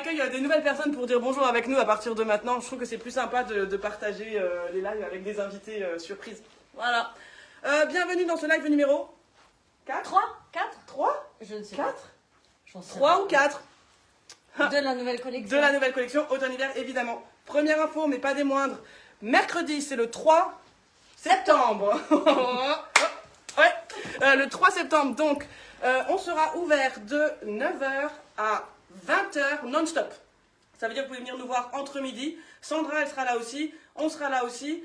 accueille des nouvelles personnes pour dire bonjour avec nous à partir de maintenant. Je trouve que c'est plus sympa de partager les lives avec des invités surprises. Voilà. Bienvenue dans ce live numéro 4 3 4 3 Je ne sais 4 pas. 3 ou 4 De la nouvelle collection. De la nouvelle collection, automne-hiver évidemment. Première info, mais pas des moindres. Mercredi, c'est le 3 septembre. Ouais, le 3 septembre, donc, on sera ouvert de 9h à 20h non-stop. Ça veut dire que vous pouvez venir nous voir entre midi. Sandra, elle sera là aussi. On sera là aussi.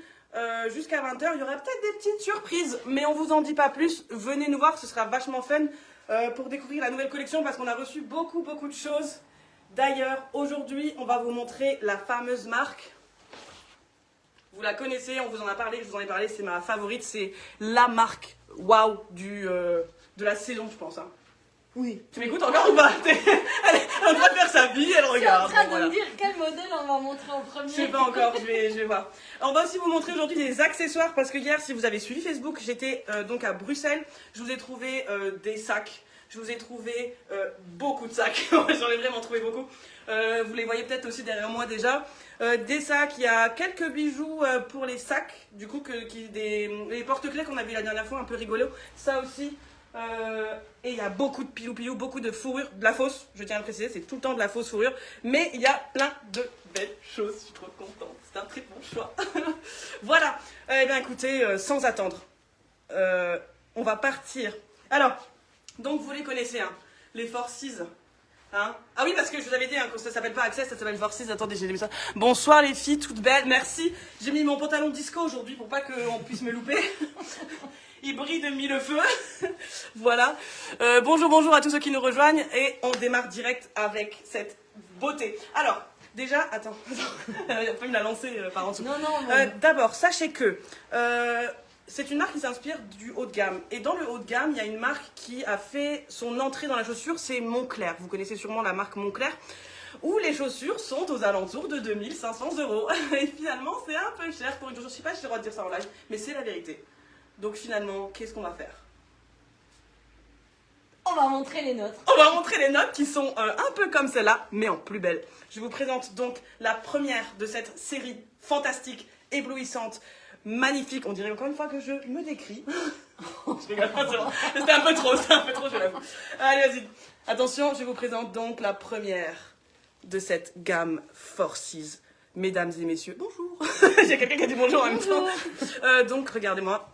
Jusqu'à 20h, il y aura peut-être des petites surprises, mais on vous en dit pas plus. Venez nous voir, ce sera vachement fun pour découvrir la nouvelle collection parce qu'on a reçu beaucoup de choses. D'ailleurs, aujourd'hui, on va vous montrer la fameuse marque. Vous la connaissez, on vous en a parlé, je vous en ai parlé, c'est ma favorite, c'est la marque waouh de la saison, je pense. Hein. Oui. Tu m'écoutes encore ou pas? Elle est en train de faire sa vie, elle regarde. Tu es en train Bon, de me dire quel modèle on va montrer en premier. Je sais pas encore, je vais voir. On va aussi vous montrer aujourd'hui des accessoires parce que hier, si vous avez suivi Facebook, j'étais donc à Bruxelles. Je vous ai trouvé des sacs. Je vous ai trouvé beaucoup de sacs. J'en ai vraiment trouvé beaucoup. Vous les voyez peut-être aussi derrière moi déjà. Des sacs, il y a quelques bijoux pour les sacs. Du coup, les porte-clés qu'on a vu la dernière fois, un peu rigolo. Ça aussi. Et il y a beaucoup de pilou-pilou, beaucoup de fourrure, de la fausse, je tiens à le préciser, c'est tout le temps de la fausse fourrure, mais il y a plein de belles choses, je suis trop contente, c'est un très bon choix. Voilà, eh bien écoutez, sans attendre, on va partir. Alors, donc vous les connaissez, hein, les Forces. Hein, ah oui, parce que je vous avais dit, hein, que ça s'appelle pas Access, ça s'appelle Forces. Attendez, j'ai mis ça. Bonsoir les filles, toutes belles, merci. J'ai mis mon pantalon disco aujourd'hui pour pas qu'on puisse me louper. Il brille de mille feux. Voilà. Bonjour à tous ceux qui nous rejoignent. Et on démarre direct avec cette beauté. Alors, déjà, attends. Il a pas me la lancer par en dessous. Non. D'abord, sachez que c'est une marque qui s'inspire du haut de gamme. Et dans le haut de gamme, il y a une marque qui a fait son entrée dans la chaussure, c'est Moncler. Vous connaissez sûrement la marque Moncler. Où les chaussures sont aux alentours de 2500 €. Et finalement, c'est un peu cher pour une chaussure. Je sais pas si j'ai le droit de dire ça en live, mais c'est la vérité. Donc finalement, qu'est-ce qu'on va faire? On va montrer les nôtres. On va montrer les notes qui sont un peu comme celle-là, mais en plus belle. Je vous présente donc la première de cette série fantastique, éblouissante, magnifique. On dirait encore une fois que je me décris. Je rigole pas, c'est bon. C'était un peu trop, je l'avoue. Allez, vas-y. Attention, je vous présente donc la première de cette gamme Forces. Mesdames et messieurs, bonjour. Il y a quelqu'un qui a dit bonjour en même temps. Donc, regardez-moi.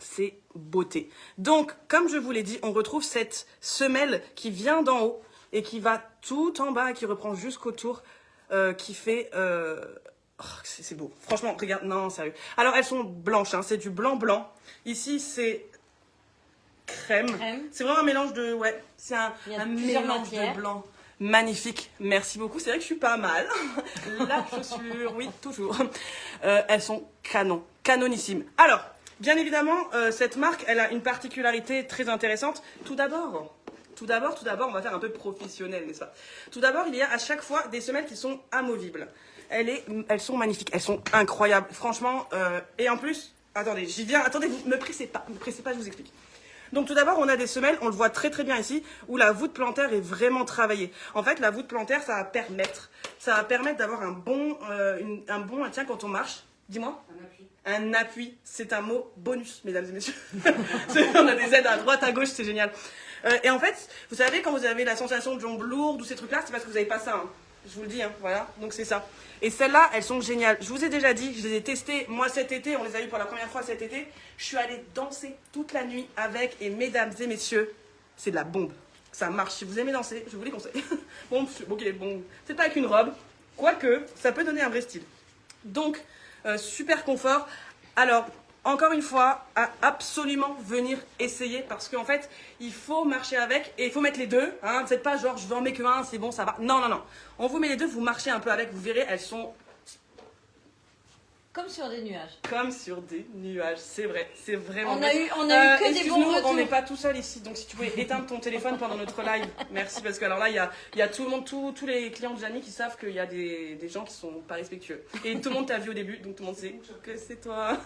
C'est beauté. Donc, comme je vous l'ai dit, on retrouve cette semelle qui vient d'en haut et qui va tout en bas et qui reprend jusqu'au tour, qui fait... Oh, c'est beau. Franchement, regarde. Non, sérieux. Alors, elles sont blanches, hein, c'est du blanc. Ici, c'est crème. C'est vraiment un mélange de... Ouais, c'est un mélange de blanc. Magnifique, merci beaucoup. C'est vrai que je suis pas mal. La chaussure, oui, toujours. Elles sont canonissimes. Alors... Bien évidemment, cette marque, elle a une particularité très intéressante. Tout d'abord, on va faire un peu professionnel, n'est-ce pas? Tout d'abord, il y a à chaque fois des semelles qui sont amovibles. Elles sont magnifiques, elles sont incroyables, franchement. Et en plus, attendez, j'y viens. Attendez, vous me pressez pas, je vous explique. Donc tout d'abord, on a des semelles, on le voit très bien ici, où la voûte plantaire est vraiment travaillée. En fait, la voûte plantaire, ça va permettre d'avoir un bon, tiens, quand on marche, dis-moi. Un appui, c'est un mot bonus, mesdames et messieurs. On a des aides à droite, à gauche, c'est génial. Et en fait, vous savez, quand vous avez la sensation de jambes lourdes ou ces trucs-là, c'est parce que vous n'avez pas ça. Hein. Je vous le dis, hein, voilà, donc c'est ça. Et celles-là, elles sont géniales. Je vous ai déjà dit, je les ai testées, moi cet été, on les a eues pour la première fois cet été. Je suis allée danser toute la nuit avec, et mesdames et messieurs, c'est de la bombe. Ça marche. Si vous aimez danser, je vous les conseille. Bon, c'est pas avec une robe, quoique, ça peut donner un vrai style. Donc, super confort. Alors, encore une fois, à absolument venir essayer parce qu'en fait, il faut marcher avec et il faut mettre les deux. Hein. Vous n'êtes pas genre, je vais en mettre qu'un, c'est bon, ça va. Non. On vous met les deux, vous marchez un peu avec, vous verrez, elles sont... Comme sur des nuages. Comme sur des nuages, c'est vrai, c'est vraiment on a eu que des bons retours. On n'est pas tout seul ici, donc si tu pouvais éteindre ton téléphone pendant notre live, merci, parce que alors là, il y a tout le monde, tous les clients de Janie qui savent qu'il y a des gens qui sont pas respectueux. Et tout le monde t'a vu au début, donc tout le monde sait que c'est toi.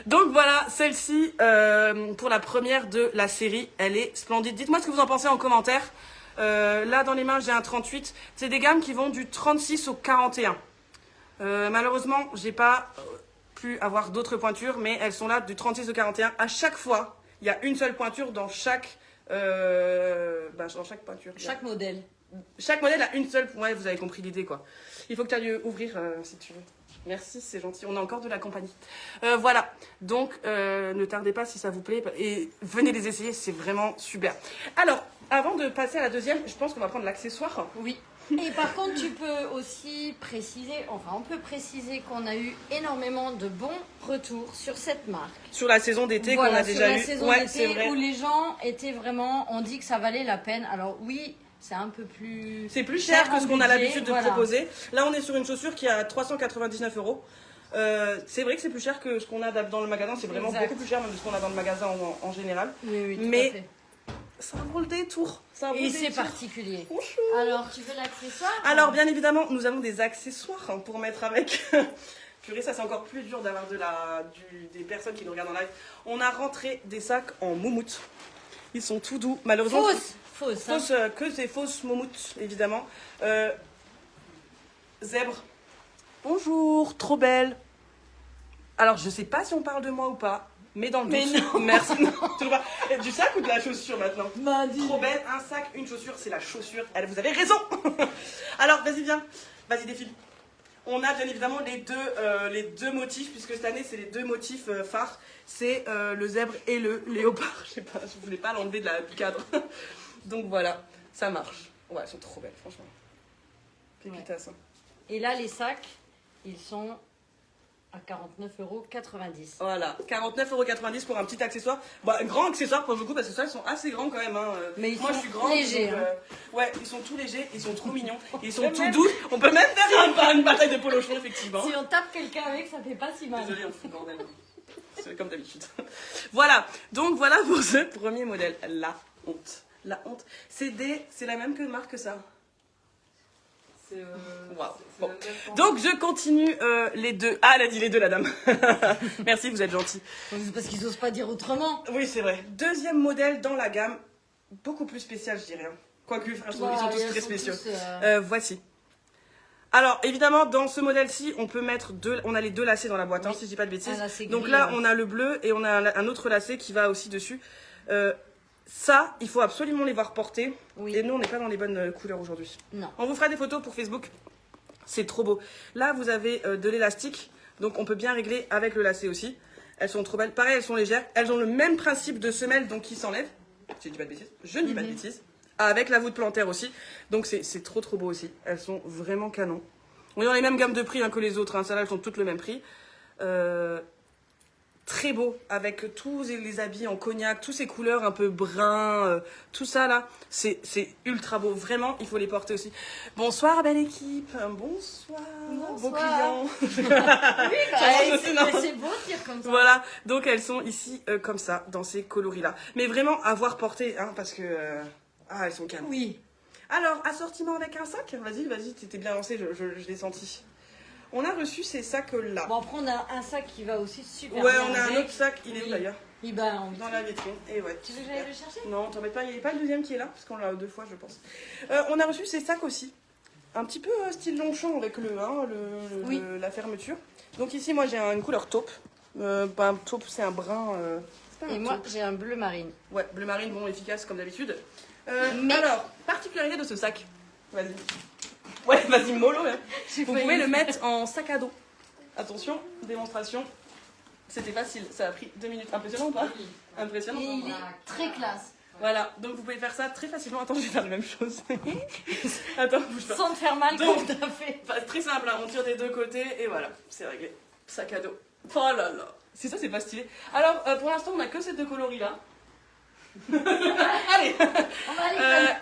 Donc voilà, celle-ci, pour la première de la série, elle est splendide. Dites-moi ce que vous en pensez en commentaire. Là, dans les mains, j'ai un 38. C'est des gammes qui vont du 36 au 41. Malheureusement, j'ai pas pu avoir d'autres pointures, mais elles sont là du 36 au 41. À chaque fois, il y a une seule pointure dans chaque pointure. Chaque modèle. Chaque modèle a une seule. Ouais, vous avez compris l'idée, quoi. Il faut que tu ailles ouvrir si tu veux. Merci, c'est gentil. On a encore de la compagnie. Voilà. Donc, ne tardez pas si ça vous plaît. Et venez les essayer, c'est vraiment super. Alors, avant de passer à la deuxième, je pense qu'on va prendre l'accessoire. Oui. Et par contre, tu peux aussi préciser, enfin, on peut préciser qu'on a eu énormément de bons retours sur cette marque. Sur la saison d'été qu'on a déjà eu. Sur la saison d'été où les gens étaient vraiment, on dit que ça valait la peine. Alors oui, c'est un peu plus... C'est plus cher que ce qu'on a l'habitude de proposer. Là, on est sur une chaussure qui a 399 €. C'est vrai que c'est plus cher que ce qu'on a dans le magasin. C'est vraiment beaucoup plus cher même que ce qu'on a dans le magasin en général. Oui, tout mais à fait. Ça vaut le détour. Et c'est particulier. Bonjour. Alors, tu veux l'accessoire? Alors, bien évidemment, nous avons des accessoires pour mettre avec. Purée, ça c'est encore plus dur d'avoir des personnes qui nous regardent en live. On a rentré des sacs en moumoute. Ils sont tout doux. Malheureusement, Fausse. Que des fausses moumoutes, évidemment. Zèbre. Bonjour, trop belle. Alors, je sais pas si on parle de moi ou pas. Mais dans le doute, non. merci. Non, toujours pas. Du sac ou de la chaussure maintenant? Dis. Trop belle, un sac, une chaussure, c'est la chaussure. Vous avez raison. Alors, vas-y, viens. Vas-y, défile. On a bien évidemment les deux motifs, puisque cette année, c'est les deux motifs phares. C'est le zèbre et le léopard. Je sais pas, je voulais pas l'enlever du cadre. Donc voilà, ça marche. Ouais, elles sont trop belles, franchement. Pépitas. Ouais. Et là, les sacs, ils sont à 49,90 €. Voilà, 49,90 € pour un petit accessoire. Bon, un grand accessoire pour le coup, parce que ça, ils sont assez grands quand même. Hein. Mais moi, je suis grande. Légers. Donc, ouais, ils sont tout légers, ils sont trop mignons, ils sont tout doux. On peut même faire une bataille de polo cheveux, effectivement. Si on tape quelqu'un avec, ça fait pas si mal. Désolée, on fout le bordel. C'est comme d'habitude. Voilà, donc voilà pour ce premier modèle. La honte. La honte. C'est la même que marque que ça. Wow. Bon. Donc je continue les deux. Ah, elle a dit les deux, la dame. Merci, vous êtes gentil. C'est parce qu'ils osent pas dire autrement. Oui, c'est vrai. Deuxième modèle dans la gamme, beaucoup plus spécial, je dirais. Quoique, ils sont tous très spéciaux. Voici. Alors, évidemment, dans ce modèle-ci, on peut mettre on a les deux lacets dans la boîte, si je dis pas de bêtises. Donc là, on a le bleu et on a un autre lacet qui va aussi dessus. Ça, il faut absolument les voir porter. Oui. Et nous, on n'est pas dans les bonnes couleurs aujourd'hui. Non. On vous fera des photos pour Facebook. C'est trop beau. Là, vous avez de l'élastique. Donc, on peut bien régler avec le lacet aussi. Elles sont trop belles. Pareil, elles sont légères. Elles ont le même principe de semelle, donc qui s'enlève. Si je dis pas de bêtises. Je ne dis pas de bêtises. Avec la voûte plantaire aussi. Donc, c'est trop beau aussi. Elles sont vraiment canon. On est dans les mêmes gammes de prix que les autres. Celles-là, elles sont toutes le même prix. Très beau, avec tous les habits en cognac, toutes ces couleurs un peu brun, tout ça là, c'est ultra beau. Vraiment, il faut les porter aussi. Bonsoir, belle équipe. Bonsoir. Beaux clients. Oui, c'est beau de dire comme ça. Voilà, donc elles sont ici comme ça, dans ces coloris-là. Mais vraiment, à voir porter, hein, parce que... elles sont calmes. Oui. Alors, assortiment avec un sac. Vas-y, t'étais bien lancé, je l'ai senti. On a reçu ces sacs-là. Bon, après, on a un sac qui va aussi super bien. Ouais, bien on a avec. un autre sac. Il est où d'ailleurs? Dans la vitrine. Et ouais. Tu veux que j'aille le chercher? Non, t'embête pas, il n'y a pas le deuxième qui est là, parce qu'on l'a deux fois, je pense. On a reçu ces sacs aussi. Un petit peu style Longchamp avec la fermeture. Donc ici, moi, j'ai une couleur taupe. Taupe, c'est un brun... Et moi, j'ai un bleu marine. Ouais, bleu marine, bon, efficace comme d'habitude. Alors, particularité de ce sac. Vas-y. Ouais, vas-y, mollo. Hein. Vous pouvez le mettre en sac à dos. Attention, démonstration. C'était facile, ça a pris 2 minutes. Impressionnant ou pas? Impressionnant. Et il est très classe. Voilà, donc vous pouvez faire ça très facilement. Attends, je vais faire la même chose. Attends, bouge pas. Sans te faire mal donc, comme t'as fait. Très simple, hein. On tire des deux côtés et voilà, c'est réglé. Sac à dos. Oh là là. C'est ça, c'est pas stylé. Alors, pour l'instant, on a que ces deux coloris-là. Allez.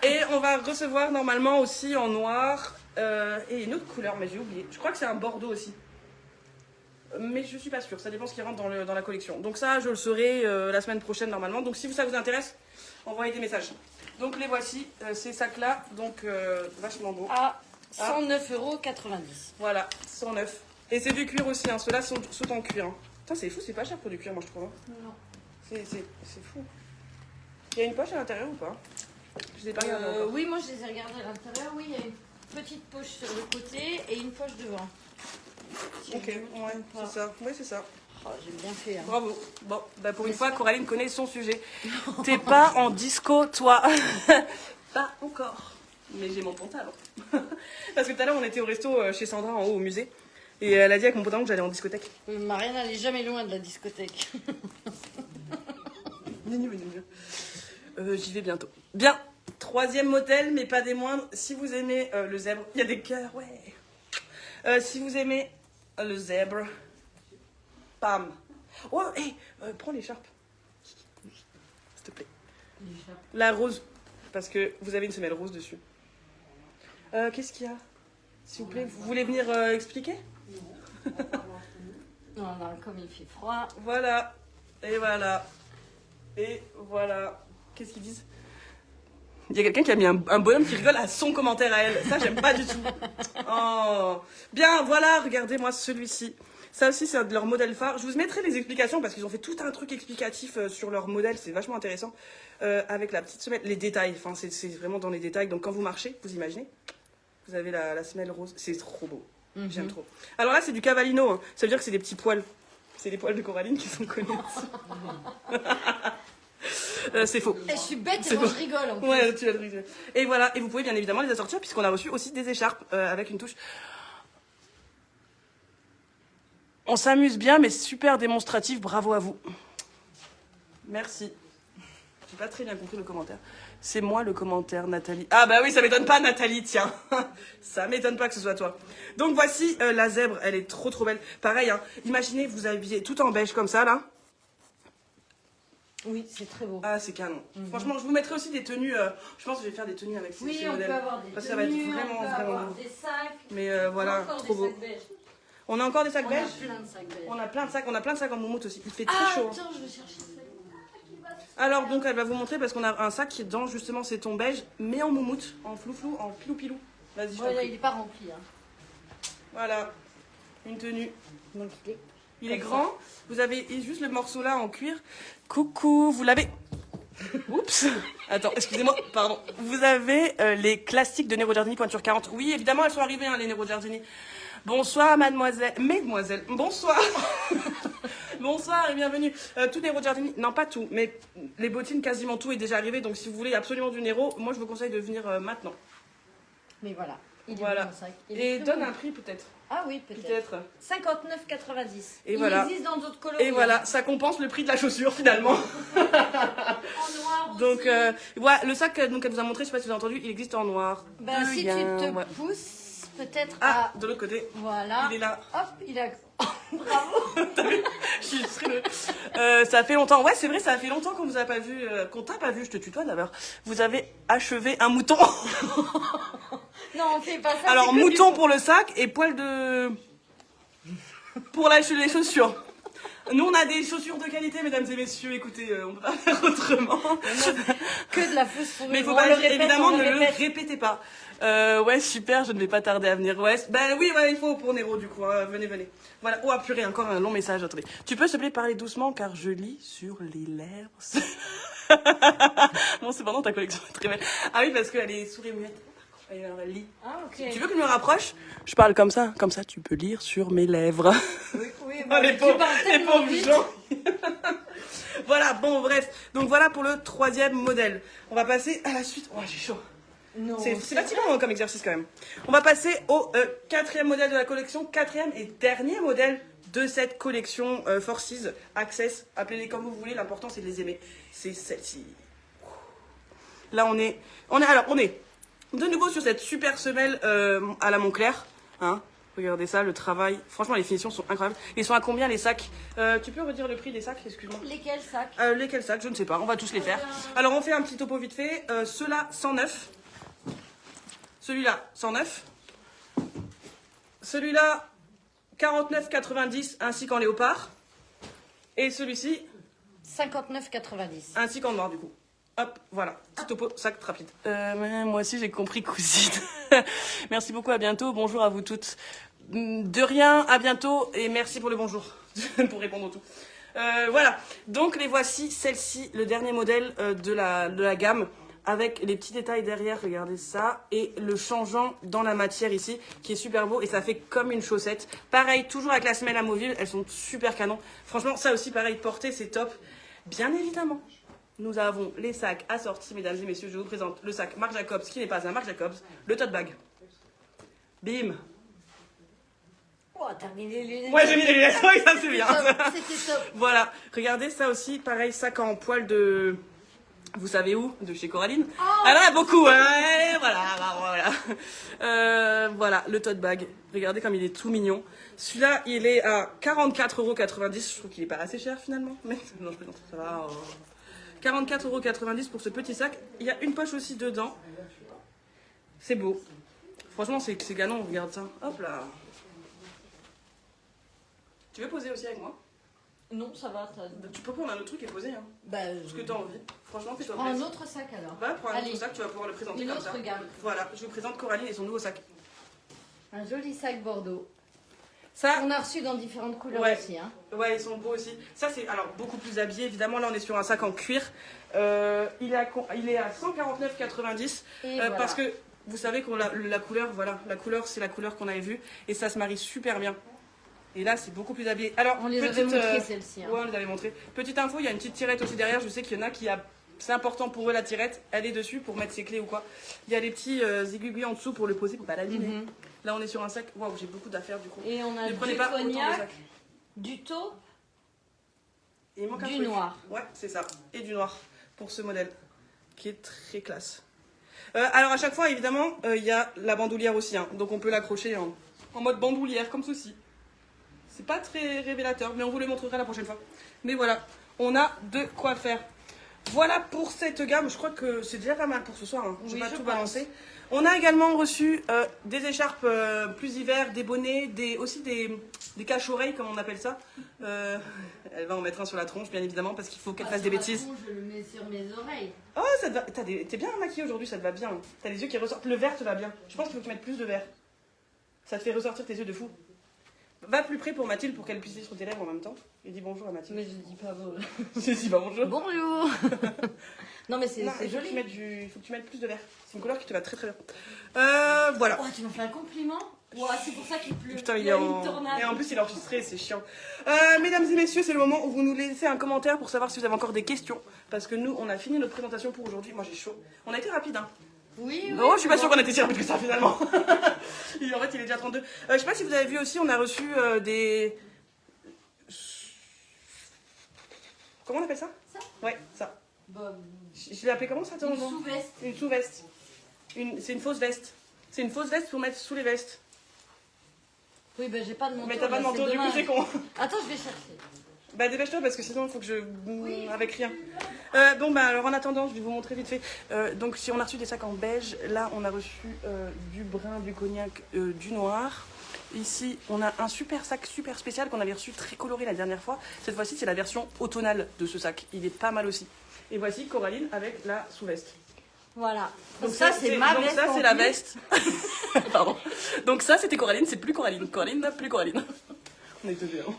Et on va recevoir normalement aussi en noir et une autre couleur, mais j'ai oublié. Je crois que c'est un bordeaux aussi. Mais je suis pas sûre, ça dépend ce qui rentre dans la collection. Donc ça, je le saurai la semaine prochaine normalement. Donc si ça vous intéresse, envoyez des messages. Donc les voici, ces sacs-là, donc vachement beaux. À 109,90 €. Voilà, 109. Et c'est du cuir aussi, hein. Ceux-là sont en cuir. Hein. Putain, c'est fou, c'est pas cher pour du cuir, moi je trouve. Hein. Non. C'est fou. Il y a une poche à l'intérieur ou pas? Je les ai pas regardés encore. Oui, moi je les ai regardés à l'intérieur. Oui, il y a une petite poche sur le côté et une poche devant. Si Ok, je me trompe ouais, pas. c'est ça. Oui, c'est ça. Oh, j'ai bien fait. Hein. Bravo. Bon, bah pour une N'est-ce fois, pas Coraline connaît son sujet. T'es pas en disco, toi. Pas encore. Mais j'ai mon pantalon. Parce que tout à l'heure, on était au resto chez Sandra en haut au musée. Et elle a dit avec mon pantalon que j'allais en discothèque. Marianne, elle est jamais loin de la discothèque. J'y vais bientôt. Bien. Troisième modèle, mais pas des moindres. Si vous aimez le zèbre, il y a des cœurs, ouais. Si vous aimez le zèbre, pam. Oh, hé, prends l'écharpe. S'il te plaît. La rose, parce que vous avez une semelle rose dessus. Qu'est-ce qu'il y a? S'il vous plaît, vous voulez venir expliquer? Non, non, comme il fait froid. Voilà. Et voilà. Et voilà. Qu'est-ce qu'ils disent? Il y a quelqu'un qui a mis un bonhomme qui rigole à son commentaire à elle. Ça, j'aime pas du tout. Oh. Bien, voilà, regardez-moi celui-ci. Ça aussi, c'est un de leurs modèles phares. Je vous mettrai les explications parce qu'ils ont fait tout un truc explicatif sur leur modèle. C'est vachement intéressant. Avec la petite semelle, les détails. Enfin, c'est vraiment dans les détails. Donc, quand vous marchez, vous imaginez, vous avez la semelle rose. C'est trop beau. J'aime trop. Alors là, c'est du Cavallino. Hein. Ça veut dire que c'est des petits poils. C'est les poils de Coraline qui sont collés dessus. C'est faux. Et je suis bête et C'est moi bon. je rigole en plus. Ouais, tu vas te rigoler. Et voilà, et vous pouvez bien évidemment les assortir puisqu'on a reçu aussi des écharpes avec une touche. On s'amuse bien, mais super démonstratif. Bravo à vous. Merci. J'ai pas très bien compris le commentaire. C'est moi le commentaire, Nathalie. Ah bah oui, ça m'étonne pas, Nathalie, tiens. Ça m'étonne pas que ce soit toi. Donc voici la zèbre, elle est trop trop belle. Pareil, hein, imaginez, vous habillez tout en beige comme ça, là. Oui, c'est très beau. Ah, c'est canon. Franchement, je vous mettrai aussi des tenues. Je pense que je vais faire des tenues avec ces Oui, on modèles. peut avoir des Parce que ça va être tenues, vraiment, on peut vraiment avoir beau. des sacs. Mais voilà, Encore trop des beau. sacs beiges. On a encore des sacs On beiges. a plein de sacs beiges. On a plein de sacs en moumoute aussi. Il fait très Ah, chaud. Hein. attends, je vais chercher celle-là. Alors, donc, elle va vous montrer parce qu'on a un sac qui est dans justement ces tons beige, mais en moumoute, en flou-flou, en pilou-pilou. Vas-y, je t'en Voilà, prie. il n'est pas rempli. Hein. Voilà, une tenue. Donc Il est grand. Vous avez juste le morceau là en cuir. Coucou, vous l'avez. Oups. Attends, excusez-moi, pardon. Vous avez les classiques de Nero Giardini pointure 40. Oui, évidemment, elles sont arrivées, hein, les Nero Giardini. Bonsoir, mademoiselle. Mesdemoiselles, bonsoir. Bonsoir et bienvenue. Tout Nero Giardini, non pas tout, mais les bottines, quasiment tout est déjà arrivé. Donc si vous voulez absolument du Nero, moi je vous conseille de venir maintenant. Mais voilà, il est Voilà. bon, le sac. Il Et est très donne bon. un prix peut-être. Ah oui, peut-être. Peut-être. 59,90. Et Il voilà. existe dans d'autres couleurs. Et voilà, ça compense le prix de la chaussure finalement. En noir aussi. Donc voilà, le sac donc elle vous a montré, je sais pas si vous avez entendu, il existe en noir. Ben, si tu te ouais. pousses, peut-être Ah, à... de l'autre côté, Voilà. il est là. Hop, il a... Bravo. Je suis frileux. Ça fait longtemps. Ouais, c'est vrai, ça fait longtemps qu'on vous a pas vu. Qu'on t'a pas vu, je te tutoie d'abord. Vous avez achevé un mouton. Non, on fait pas ça. Alors, c'est que mouton du- pour le sac et poil de. Pour les chaussures. Nous, on a des chaussures de qualité, mesdames et messieurs. Écoutez, on peut pas faire autrement. Que de la fausse fourrure. Mais il faut On pas, le répète, évidemment, on ne le répète. répétez pas. Ouais, super, je ne vais pas tarder à venir. Ouais, ben oui, ouais, il faut pour Nero, du coup. Hein. Venez, venez. Voilà. Oh, purée, encore un long message. Attendez. Tu peux, s'il te plaît, parler doucement, car je lis sur les lèvres. Bon, cependant, ta collection est très belle. Ah oui, parce qu'elle est souris muette. Elle lit. Ah, ok. Tu veux que je me rapproche? Je parle comme ça tu peux lire sur mes lèvres. Oui, oui, Oh, bah, les tu pauvres, parles les tellement pauvres vite. gens. Voilà, bon, bref. Donc voilà pour le troisième modèle. On va passer à la suite. Oh, j'ai chaud. Non, C'est fatigant hein, comme exercice quand même. On va passer au quatrième modèle de la collection, quatrième et dernier modèle de cette collection Forces, Access, appelez-les comme vous voulez, l'important c'est de les aimer. C'est celle-ci. Là on est de nouveau sur cette super semelle à la Moncler. Hein. Regardez ça, le travail. Franchement, les finitions sont incroyables. Ils sont à combien les sacs? Tu peux redire le prix des sacs, excuse-moi? Lesquels sacs? Lesquels sacs? Je ne sais pas, on va tous les faire. Alors on fait un petit topo vite fait. Ceux-là, 109. Celui-là, 109. Celui-là, 49,90 ainsi qu'en léopard. Et celui-ci, 59,90. ainsi qu'en noir du coup. Hop, voilà. Petit topo, sac rapide. Moi aussi j'ai compris, cousine. Merci beaucoup, à bientôt. Bonjour à vous toutes. De rien, à bientôt et merci pour le bonjour. Pour répondre au tout. Voilà, donc les voici, celle-ci, le dernier modèle de la gamme. avec les petits détails derrière, regardez ça, et le changeant dans la matière ici, qui est super beau, et ça fait comme une chaussette. Pareil, toujours avec la semelle amovible, elles sont super canon. Franchement, ça aussi, pareil, porter, c'est top. Bien évidemment, nous avons les sacs assortis, mesdames et messieurs, je vous présente le sac Marc Jacobs, qui n'est pas un Marc Jacobs, le tote bag. Bim. Oh, t'as mis les lunettes. Ouais, j'ai mis les lunettes, oui, ça c'est bien. C'était top. Voilà, regardez ça aussi, pareil, sac en poil de... Vous savez où? De chez Coraline. Oh, elle en a beaucoup, hein, voilà. Voilà, le tote bag. Regardez comme il est tout mignon. Celui-là, il est à 44,90 €. Je trouve qu'il est pas assez cher finalement. Mais non, je plaisante, ça va. 44,90 € pour ce petit sac. Il y a une poche aussi dedans. C'est beau. Franchement, c'est galant, regarde ça. Hop là. Tu veux poser aussi avec moi? Non, ça va. Tu peux prendre un autre truc et poser, hein. Bah, Ce que tu as envie. Franchement, fais-toi prends un plaisir. autre sac alors. Va, prends un Allez. autre sac, tu vas pouvoir le présenter Une comme autre ça. gamme. Voilà, je vous présente Coraline et son nouveau sac. Un joli sac Bordeaux. Ça, On a reçu dans différentes couleurs Ouais. aussi. Hein. ouais, ils sont beaux aussi. Ça, c'est alors beaucoup plus habillé. Évidemment, là, on est sur un sac en cuir. Il est à 149,90 Et voilà. parce que vous savez que la couleur, voilà, la couleur, c'est la couleur qu'on avait vue et ça se marie super bien. Et là, c'est beaucoup plus habillé. Alors, On les avait montrées celles-ci. Hein. Ouais, on les avait montrées. Petite info, il y a une petite tirette aussi derrière. Je sais qu'il y en a qui a. C'est important pour eux la tirette. Elle est dessus pour mettre ses clés ou quoi. Il y a les petits aiguilles en dessous pour le poser pour pas l'abîmer. Mhm. Là, on est sur un sac. Waouh, j'ai beaucoup d'affaires du coup. Et on a Ne prenez du pas autant de cognac, sacs. du taupe, Et il manque un du truc. noir. Ouais, c'est ça. Et du noir pour ce modèle qui est très classe. Alors à chaque fois, évidemment, il y a la bandoulière aussi. Hein. Donc on peut l'accrocher en mode bandoulière comme ceci. C'est pas très révélateur, mais on vous le montrera la prochaine fois. Mais voilà, on a de quoi faire. Voilà pour cette gamme. Je crois que c'est déjà pas mal pour ce soir. Hein. Je vais Oui, pas je tout pense. balancer. On a également reçu des écharpes plus hiver, des bonnets, aussi des caches-oreilles, comme on appelle ça. Elle va en mettre un sur la tronche, bien évidemment, parce qu'il faut qu'elle fasse des bêtises. Je le mets sur mes oreilles. Oh, ça te va. T'es bien maquillée aujourd'hui, ça te va bien. T'as les yeux qui ressortent. Le vert te va bien. Je pense qu'il faut que tu mettes plus de vert. Ça te fait ressortir tes yeux de fou. Va plus près pour Mathilde pour qu'elle puisse lire sur tes lèvres en même temps. Et dis bonjour à Mathilde. Mais je dis pas bonjour. Si, si, bah bonjour. Bonjour. Non mais c'est Non, il faut que joli. tu mettes il faut que tu mettes plus de vert. C'est une couleur qui te va très très bien. Voilà. Oh, tu m'as fait un compliment. Ouais, c'est pour ça qu'il pleut. Putain, il y est a en... une tornade. Et en plus, il est enregistré, c'est chiant. Mesdames et messieurs, c'est le moment où vous nous laissez un commentaire pour savoir si vous avez encore des questions. Parce que nous, on a fini notre présentation pour aujourd'hui. Moi, j'ai chaud. On a été rapide, hein. Oui, Non, je suis pas sûre qu'on a été si rapide que ça finalement. En fait, il est déjà 32. Je sais pas si vous avez vu aussi, on a reçu des. Comment on appelle ça? Ça. Ouais, ça. Bah, Je l'ai appelé comment ça, une toi? sous-veste. Une sous-veste. C'est une fausse veste. C'est une fausse veste pour mettre sous les vestes. Oui, bah j'ai pas de manteau. Mais t'as pas de là, manteau, du coup dommage. c'est con. Attends, je vais chercher. Bah dépêche-toi parce que sinon il faut que je... Oui. avec rien. Bon bah alors en attendant, je vais vous montrer vite fait. Donc si on a reçu des sacs en beige, là on a reçu du brun, du cognac, du noir. Ici on a un super sac super spécial qu'on avait reçu très coloré la dernière fois. Cette fois-ci c'est la version automnale de ce sac. Il est pas mal aussi. Et voici Coraline avec la sous-veste. Voilà. Donc ça, c'est ma donc veste. ça en c'est la plus. veste. Pardon. Donc ça c'était Coraline, c'est plus Coraline. Coraline n'a plus Coraline. On est deux hein.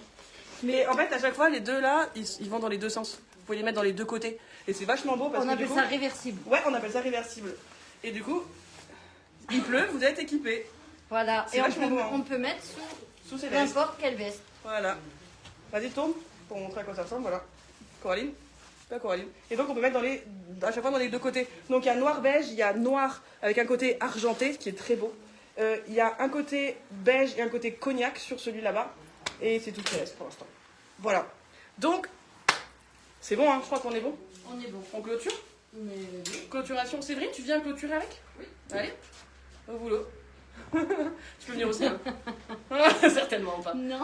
Mais en fait à chaque fois les deux là, ils vont dans les deux sens. Vous pouvez les mettre dans les deux côtés. Et c'est vachement beau parce On que appelle du coup... ça réversible. Ouais, on appelle ça réversible. Et du coup, il pleut, vous êtes équipés. Voilà. C'est Et vachement beau, hein. on peut mettre Sous ces sous vestes. n'importe quelle veste. Voilà. Vas-y, tourne pour montrer à quoi ça ressemble. Voilà. Coraline. Pas Coraline. Et donc, on peut mettre à chaque fois dans les deux côtés. Donc, il y a noir beige, il y a noir avec un côté argenté, ce qui est très beau. Il y a un côté beige et un côté cognac sur celui là-bas. Et c'est tout ce qui reste pour l'instant. Voilà. Donc, c'est bon, hein. Je crois qu'on est bon. On est bon. On clôture. Mais... Clôturation. Séverine, tu viens clôturer avec? Oui. Allez, au boulot. Tu peux venir aussi, hein. Certainement pas. Non.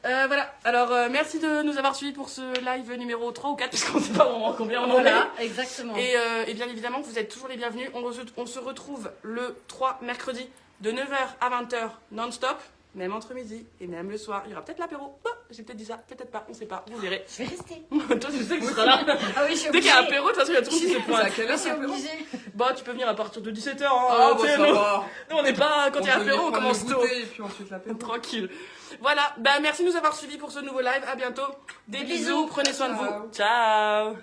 Voilà, alors merci de nous avoir suivis pour ce live numéro 3 ou 4, puisqu'on ne sait pas combien on en est. Voilà, exactement. Et bien évidemment, vous êtes toujours les bienvenus. On se retrouve le 3 mercredi de 9h à 20h non-stop, même entre midi et même le soir. Il y aura peut-être l'apéro. Oh, j'ai peut-être dit ça, peut-être pas, on sait pas, vous verrez. Je vais rester. Toi, tu sais que tu seras là. Ah oui, je suis Dès qu'il y obligée. a apéro, de toute façon, il y a toujours qui se pointe. Je suis obligée. Bah, tu peux venir à partir de 17h. Hein, Ah, tu sais, bah ça nous, va. nous, on n'est pas. Quand il y a peut apéro, on prendre commence le tôt. goûter Et puis ensuite l'apéro. Tranquille. Voilà, bah merci de nous avoir suivis pour ce nouveau live. À bientôt. Des Des bisous, bisous. prenez soin de vous. Ciao. Ciao.